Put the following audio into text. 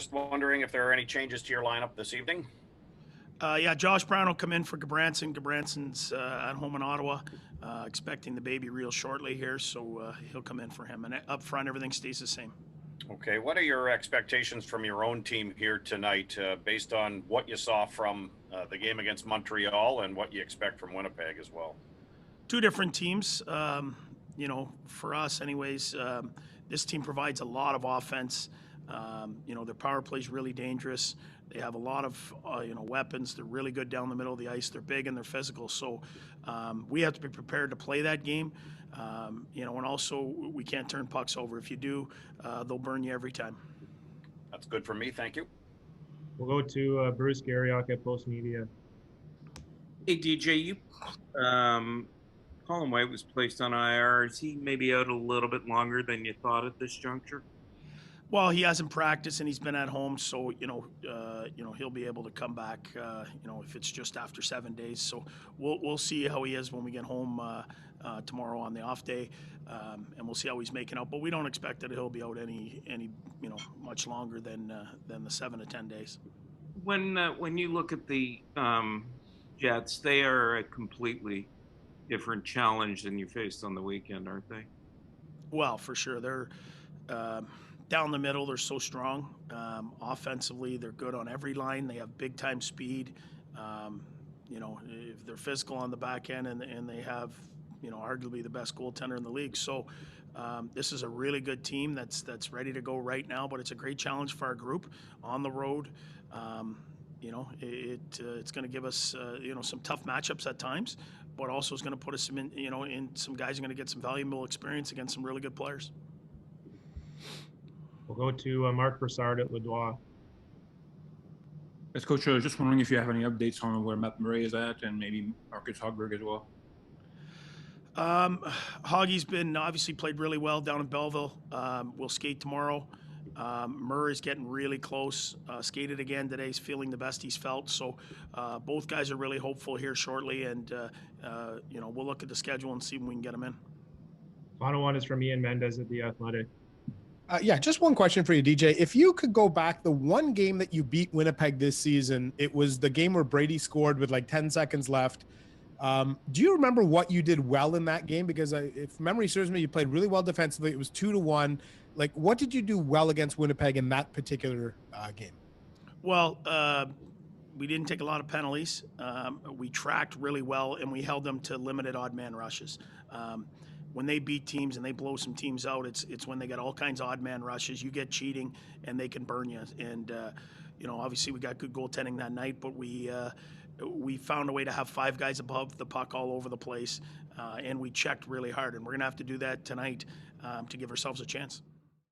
Just wondering if there are any changes to your lineup this evening. Yeah, Josh Brown will come in for Gabranson. Gabranson's at home in Ottawa, expecting the baby real shortly here, so he'll come in for him. And up front, everything stays the same. Okay, what are your expectations from your own team here tonight, based on what you saw from the game against Montreal and what you expect from Winnipeg as well? Two different teams. For us, anyways, this team provides a lot of offense. Their power play is really dangerous. They have a lot of weapons. They're really good down the middle of the ice. They're big and they're physical. So we have to be prepared to play that game. And also we can't turn pucks over. If you do, they'll burn you every time. That's good for me. Thank you. We'll go to Bruce Garriock at Post Media. Hey DJ, Colin White was placed on IR. Is he maybe out a little bit longer than you thought at this juncture? Well, he hasn't practiced and he's been at home, so he'll be able to come back. If it's just after 7 days, so we'll see how he is when we get home tomorrow on the off day, and we'll see how he's making out. But we don't expect that he'll be out any much longer than the 7 to 10 days. When you look at the Jets, they are a completely different challenge than you faced on the weekend, aren't they? Well, for sure, they're. Down the middle, they're so strong. Offensively, they're good on every line. They have big time speed. If they're physical on the back end, and they have, arguably the best goaltender in the league. So this is a really good team that's ready to go right now. But it's a great challenge for our group on the road. It's going to give us some tough matchups at times, but also is going to put us in some guys are going to get some valuable experience against some really good players. We'll go to Mark Broussard at Ledouin. Yes, Coach, just wondering if you have any updates on where Matt Murray is at and maybe Marcus Hogberg as well. Hoggy's been obviously played really well down in Belleville. We'll skate tomorrow. Murray's getting really close. Skated again today. He's feeling the best he's felt. So both guys are really hopeful here shortly, and we'll look at the schedule and see when we can get them in. Final one is from Ian Mendez at The Athletic. Just one question for you, DJ. If you could go back, the one game that you beat Winnipeg this season, it was the game where Brady scored with like 10 seconds left. Do you remember what you did well in that game? Because if memory serves me, you played really well defensively. It was 2-1. Like, what did you do well against Winnipeg in that particular game? Well, we didn't take a lot of penalties. We tracked really well, and we held them to limited odd man rushes. When they beat teams and they blow some teams out, it's when they get all kinds of odd man rushes. You get cheating, and they can burn you. And obviously we got good goaltending that night, but we found a way to have 5 guys above the puck all over the place, and we checked really hard. And we're gonna have to do that tonight to give ourselves a chance.